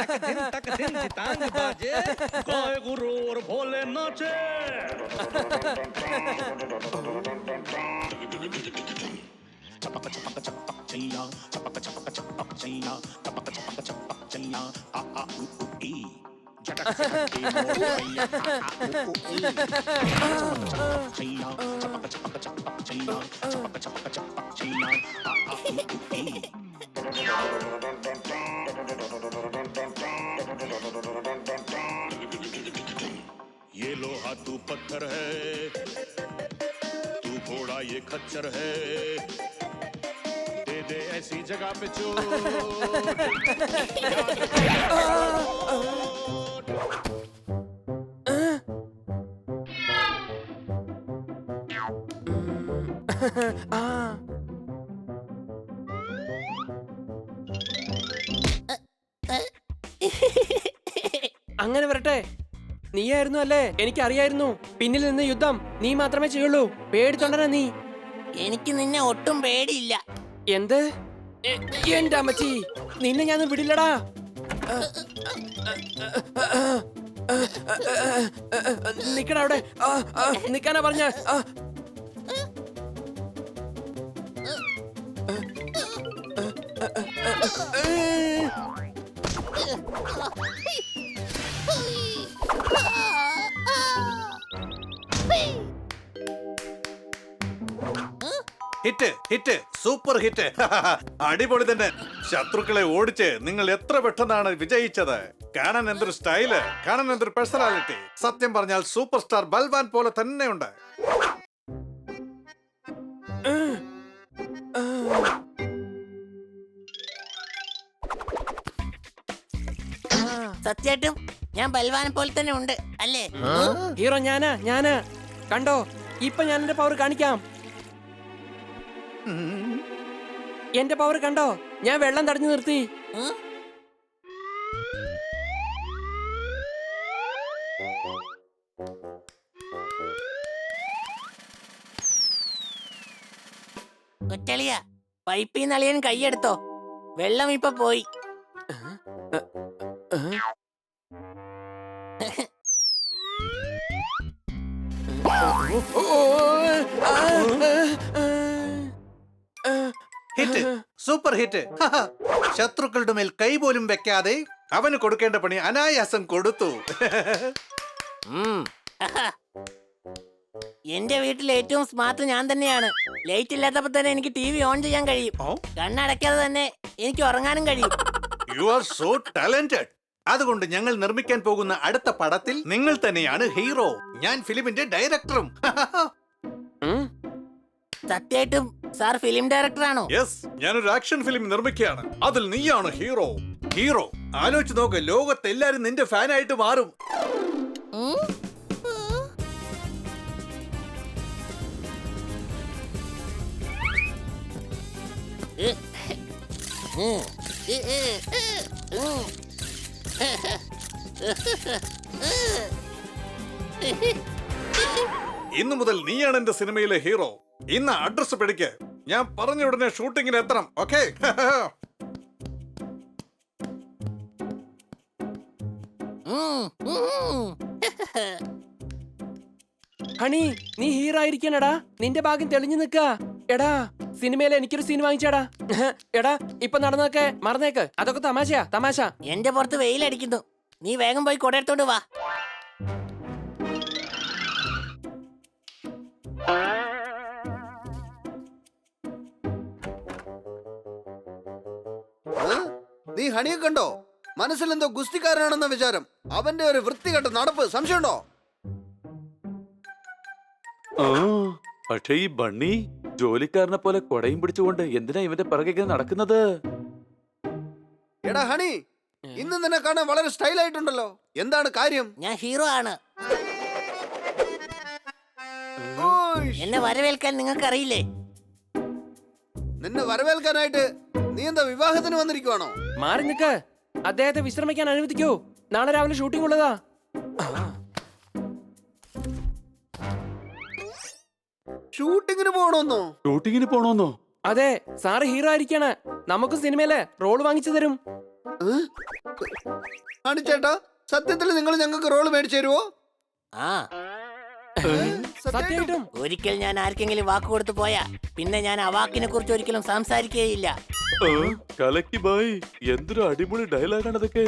तक दिन तांग बाजे गाय गुरु और भोले नाचे चपक चपक चपक चैया चपक चपक चपक चैया चपक चपक चपक चैया आ आ उ ई झटक से हट्टी मोर भैया आ उ ई चैया चपक चपक चपक चैया चपक चपक चपक चैया आ उ ई ये लोहा तू पत्थर है तू घोड़ा ये खच्चर है दे दे ऐसी जगह पे चोट അങ്ങനെ വരട്ടെ. നീയായിരുന്നു അല്ലേ? എനിക്കറിയായിരുന്നു. പിന്നിൽ നിന്ന് യുദ്ധം നീ മാത്രമേ ചെയ്യുള്ളൂ. പേടിത്തൊണ്ടനാ നീ. എനിക്ക് നിന്നെ ഒട്ടും പേടിയില്ല. എന്ത്? എന്റെ അമ്മച്ചി, നിന്നെ ഞാൻ വിടില്ലടാ. നിക്കടാ അവിടെ. നിക്കാനാ പറഞ്ഞ. Hit hit super hit. അടിപൊളി തന്നെ. ശത്രുക്കളെ ഓടിച്ച് നിങ്ങൾ എത്ര പെട്ടെന്നാണ് വിജയിച്ചത്. കാണാൻ എന്തൊരു സ്റ്റൈല്, കാണാൻ എന്തൊരു പേഴ്സണാലിറ്റി. സത്യം പറഞ്ഞാൽ സൂപ്പർ സ്റ്റാർ ബൽവാൻ പോലെ തന്നെയുണ്ട്. സത്യായിട്ടും ഞാൻ ബൽവാനെ പോലെ തന്നെ ഉണ്ട് അല്ലേ? ഹീറോ ഞാനാ. കണ്ടോ, ഇപ്പൊ ഞാൻ എന്റെ പവർ കാണിക്കാം. എന്റെ പവർ കണ്ടോ? ഞാൻ വെള്ളം തടഞ്ഞു നിർത്തി. കൊറ്റളിയ, പൈപ്പിൽ നിന്ന് അളിയൻ കൈയെടുത്തോ. വെള്ളം ഇപ്പൊ പോയി. Hit super hit. ശത്രുക്കളുടെ മേൽ കൈ പോലും വെക്കാതെ അവന് കൊടുക്കേണ്ട പണി അനായാസം കൊടുത്തു. എന്റെ വീട്ടിൽ ഏറ്റവും സ്മാർട്ട് ഞാൻ തന്നെയാണ്. ലൈറ്റ് ഇല്ലാത്തപ്പോ തന്നെ എനിക്ക് TV ഓൺ ചെയ്യാൻ കഴിയും. കണ്ണടയ്ക്കാതെ തന്നെ എനിക്ക് ഉറങ്ങാനും കഴിയും. You are so talented. അതുകൊണ്ട് ഞങ്ങൾ നിർമ്മിക്കാൻ പോകുന്ന അടുത്ത പടത്തിൽ നിങ്ങൾ തന്നെയാണ് ഹീറോ. ഞാൻ ഫിലിമിന്റെ ഡയറക്ടറും. സത്യമായിട്ടും സാർ ഫിലിം ഡയറക്ടറാണോ? യെസ്, ഞാനൊരു ആക്ഷൻ ഫിലിം നിർമ്മിക്കുകയാണ്. അതിൽ നീയാണ് ഹീറോ. ഹീറോ ആലോചിച്ച് നോക്ക്, ലോകത്ത് എല്ലാരും നിന്റെ ഫാനായിട്ട് മാറും. ഇന്നു മുതൽ നീയാണ് എന്റെ സിനിമയിലെ ഹീറോ. ഇന്ന് അഡ്രസ് പിടിക്ക്. ഞാൻ പറഞ്ഞ ഉടനെ ഷൂട്ടിങ്ങിന് എത്തണം. ഓക്കേ? ഹണി, നീ ഹീറോ ആയിരിക്കണടാ. നിന്റെ ഭാഗ്യം തെളിഞ്ഞു നിക്ക. എടാ, സിനിമയിൽ എനിക്കൊരു സീൻ വാങ്ങിച്ചാടാ. എടാ, ഇപ്പൊ നടന്നൊക്കെ മറന്നേക്ക്. അതൊക്കെ തമാശയാ, തമാശ. എന്റെ പുറത്ത് വെയിലടിക്കുന്നു. നീ വേഗം പോയി കൊടയെടുത്തോണ്ട് വാ. നീ ഹണിയെ കണ്ടോ? മനസ്സിലെന്തോ ഗുസ്തിക്കാരനാണെന്ന വിചാരം. അവന്റെ ഒരു വൃത്തികെട്ട നടപ്പ് സംശയമുണ്ടോ? പക്ഷേ ഈ ബണ്ണി ജോലിക്കാരനെ പോലെ കൊടയും പിടിച്ചുകൊണ്ട് എന്തിനാ ഇവന്റെ പിറകെ നടക്കുന്നത്? എടാ ഹണി, ഇന്ന് നിന്നെ കാണാൻ വളരെ സ്റ്റൈൽ ആയിട്ടുണ്ടല്ലോ. എന്താണ് കാര്യം? ഞാൻ ഹീറോ ആണ്. ഓയ്, എന്നെ വരവേൽക്കാൻ നിങ്ങൾക്ക് അറിയില്ലേ? നിന്നെ വരവേൽക്കാനായിട്ട് നീ എന്താ വിവാഹത്തിന് വന്നിരിക്കുവാണോ? മാറി നിക്ക്. അദ്ദേഹത്തെ വിശ്രമിക്കാൻ അനുവദിക്കൂ. നാളെ രാവിലെ ഷൂട്ടിംഗ് ഉള്ളതാ. ഷൂട്ടിങ്ങിന് പോകണമെന്നോ? ഷൂട്ടിങ്ങിന് പോണോന്നോ? അതെ, സാറ് ഹീറോ ആയിരിക്കാണ്. നമുക്ക് സിനിമയിലെ റോള് വാങ്ങിച്ചു തരും. ഹണി ചേട്ടാ, സത്യത്തിൽ നിങ്ങൾ ഞങ്ങൾക്ക് റോള് മേടിച്ചു തരുവോ? ആ സത്യമായിട്ടും ഒരിക്കൽ ഞാൻ ആർക്കെങ്കിലും വാക്ക് കൊടുത്തു പോയാ പിന്നെ ഞാൻ ആ വാക്കിനെ കുറിച്ച് ഒരിക്കലും സംസാരിക്കുകയില്ല. കലക്കി ബായ്, എന്തൊരു അടിപൊളി ഡയലോഗാണ് അതൊക്കെ.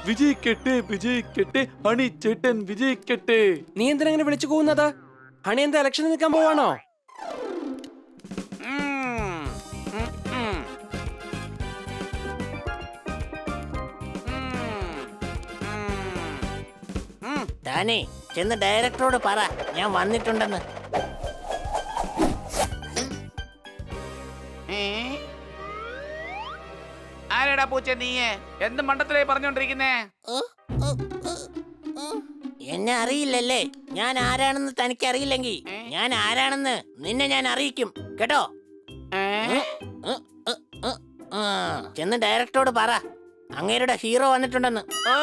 വിജയിക്കട്ടെ വിജയിക്കട്ടെ, ഹണി ചേട്ടൻ വിജയിക്കട്ടെ. നീ എന്തിനാ അങ്ങനെ വിളിച്ചു പോകുന്നത്? ഹണി എന്താ ഇലക്ഷന് നിൽക്കാൻ പോവാണോ? താനേ ചെന്ന് ഡയറക്ടറോട് പറ ഞാൻ വന്നിട്ടുണ്ടെന്ന്. ആരെടാ പൂച്ച നീയെ? എന്ത് മണ്ടത്തിലായി പറഞ്ഞോണ്ടിരിക്കുന്നേ? എന്നെ അറിയില്ലല്ലേ? ഞാൻ ആരാണെന്ന് തനിക്ക് അറിയില്ലെങ്കിൽ ഞാൻ ആരാണെന്ന് നിന്നെ ഞാൻ അറിയിക്കും കേട്ടോ. ചെന്ന് ഡയറക്ടറോട് പറ അങ്ങേരുടെ ഹീറോ വന്നിട്ടുണ്ടെന്ന്. ഓ,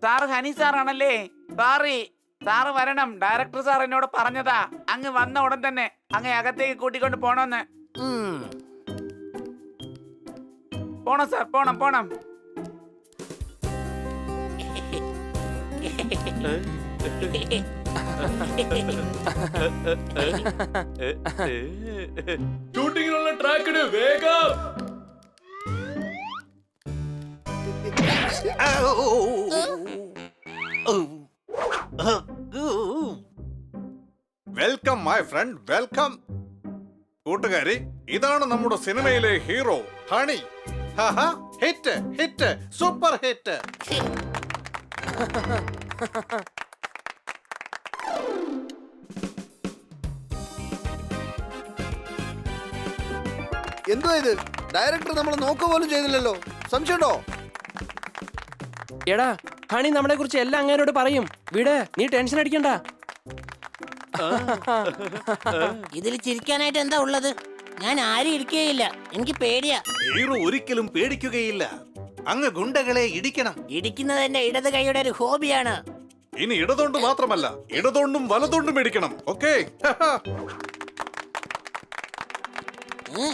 സാർ ഹനി സാറാണല്ലേ? സോറി, സാറ് വരണം. ഡയറക്ടർ സാർ എന്നോട് പറഞ്ഞതാ അങ്ങ് വന്ന ഉടൻ തന്നെ അങ്ങ് അകത്തേക്ക് കൂട്ടിക്കൊണ്ട് പോണോന്ന്. ഉം. പോണം സാർ, പോണം പോണം. ഷൂട്ടിങ്ങിനുള്ള ട്രാക്കിന് വേഗം. Welcome my friend, welcome. കൂട്ടുകാരി, ഇതാണ് നമ്മുടെ സിനിമയിലെ hero honey. Hit hit super hit. എന്തുവാ ഇത്? ഡയറക്ടർ നമ്മൾ നോക്കുക പോലും ചെയ്തില്ലല്ലോ. സംശയമുണ്ടോ? എടാ, ഹണി നമ്മളെ കുറിച്ച് എല്ലാം അങ്ങേരോട് പറയും. വിട്, നീ ടെൻഷൻ അടിക്കണ്ട. ഇതിൽ ചിരിക്കാനായിട്ട് എന്താ ഉള്ളത്? ഞാൻ ആരും ഇരിക്കുകയില്ല, എനിക്ക് പേടിയാ. ഹീറോ ഒരിക്കലും പേടിക്കുകയില്ല. അങ്ങ് ഗുണ്ടകളെ ഇടിക്കണം. ഇടിക്കുന്നത് എന്റെ ഇടത് കൈയുടെ ഒരു ഹോബിയാണ്. ഇനി ഇടതൊണ്ട് മാത്രമല്ല, ഇടതൊണ്ടും വലതൊണ്ടും ഇടിക്കണം. ഓക്കേ? ഉം.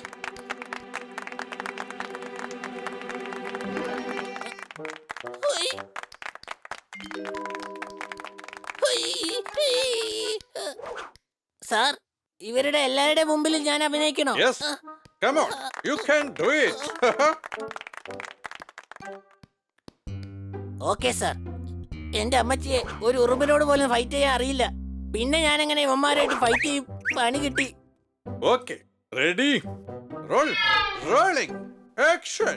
ഹുയ്. ഹുയ്. സാർ, ഇവരുടെ എല്ലാവരുടെ മുമ്പിൽ ഞാൻ അഭിനയിക്കണോ? Yes. Come on. You can do it. Okay sir. എന്റെ അമ്മച്ചിയെ ഒരു ഉറുമ്പിനോട് പോലും ഫൈറ്റ് ചെയ്യാൻ അറിയില്ല. പിന്നെ ഞാൻ എങ്ങനെ ഇവന്മാരായിട്ട് ഫൈറ്റ് ചെയ്യും? പണി കിട്ടി. Okay. Ready? Roll. Rolling. Action.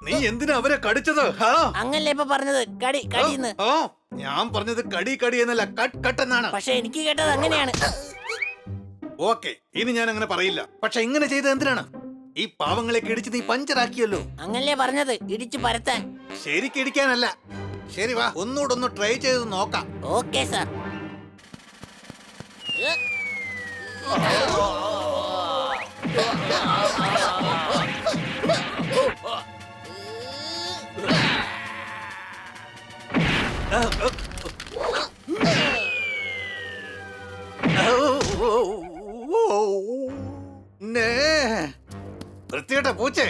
നീ എന്തിനാ അവരെ കടിച്ചത്? അങ്ങല്ലേ ഇപ്പൊ പറഞ്ഞത് കടി കടിന്ന്. ഞാൻ പറഞ്ഞത് കടി കടി എന്നല്ല, കട്ട് കട്ട് എന്നാണ്. പക്ഷെ എനിക്ക് കേട്ടത് അങ്ങനെയാണ്. ഓക്കെ, ഇനി ഞാൻ അങ്ങനെ പറയില്ല. പക്ഷെ ഇങ്ങനെ ചെയ്തത് എന്തിനാണ്? ഈ പാവങ്ങളെ ഇടിച്ച് നീ പഞ്ചറാക്കിയല്ലോ. അങ്ങല്ലേ പറഞ്ഞത് ഇടിച്ചു പരത്താൻ. ശരിക്കിടിക്കാനല്ല. ശരി, വാ, ഒന്നുകൂടെ ഒന്ന് ട്രൈ ചെയ്ത് നോക്കാം. Okay sir. വൃത്തികെട്ട പൂച്ചേ,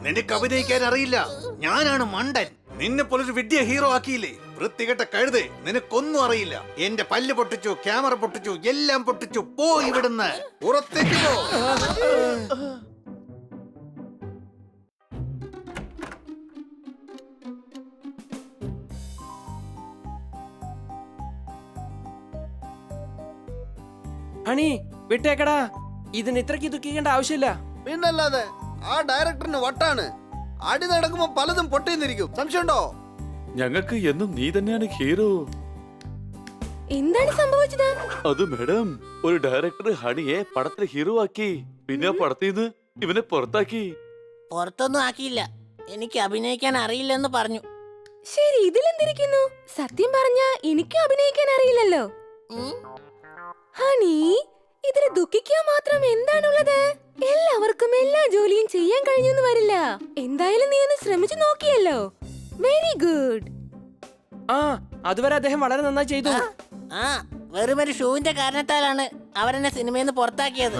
നിനക്ക് അഭിനയിക്കാൻ അറിയില്ല. ഞാനാണ് മണ്ടൻ. നിന്നെ പോലൊരു വിഡ്ഢിയെ ഹീറോ ആക്കിയില്ലേ? വൃത്തികെട്ട കഴുതേ, നിനക്കൊന്നും അറിയില്ല. എന്റെ പല്ല് പൊട്ടിച്ചു, ക്യാമറ പൊട്ടിച്ചു, എല്ലാം പൊട്ടിച്ചു. പോ ഇവിടുന്ന്, പുറത്തേക്ക് പോ. ഹണി, വിട്ടേക്കടാ. ഇതിന് ഇത്രയ്ക്ക് ദുഃഖിക്കേണ്ട ആവശ്യമില്ല. പിന്നല്ലാതെ ആ ഡയറക്ടറിന് വട്ടാണ്. അടി നടക്കുമ്പോ പലതും പൊട്ടിന്നിരിക്കും. സംശയമുണ്ടോ? ഞങ്ങൾക്ക് എന്നും നീ തന്നെയാണ് ഹീറോ. എന്താണ് സംഭവിച്ചത്? അത് മാഡം, ഒരു ഡയറക്ടർ ഹണിയെ പടത്തിൽ ഹീറോ ആക്കി. പിന്നെ ആ പടത്തിൽ നിന്ന് ഇവനെ പുറത്താക്കി. പുറത്തൊന്നും ആക്കിയില്ല. എനിക്ക് അഭിനയിക്കാൻ അറിയില്ലെന്ന് പറഞ്ഞു. ശരി, ഇതിലെന്തിരിക്കുന്നു? സത്യം പറഞ്ഞ എനിക്ക് അഭിനയിക്കാൻ അറിയില്ലല്ലോ. ഉം. ഹണി, ഇതിൽ ദുഃഖിക്കാൻ മാത്രം എന്താണുള്ളത്? എല്ലാവർക്കും എല്ലാ ജോലിയും ചെയ്യാൻ കഴിഞ്ഞെന്ന് വരില്ല. എന്തായാലും നീ ഒന്ന് ശ്രമിച്ചു നോക്കിയല്ലോ. Very good. ആ അതുവരെ അദ്ദേഹം വളരെ നന്നായി ചെയ്തു. ആ വെറും ഒരു ഷൂവിന്റെ കാരണത്താലാണ് അവരെന്നെ സിനിമയിൽ നിന്ന് പുറത്താക്കിയത്.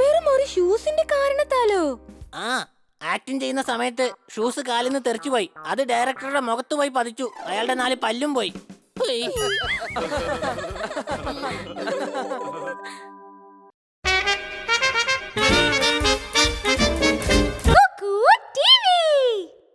വെറും ഒരു ഷൂസിന്റെ കാരണത്താലോ? ആ ആക്ടിങ് ചെയ്യുന്ന സമയത്ത് ഷൂസ് കാലിൽ നിന്ന് തെറിച്ചുപോയി. അത് ഡയറക്ടറുടെ മുഖത്ത് പോയി പതിച്ചു. അയാളുടെ 4 പല്ലും പോയി. ഹുയ്.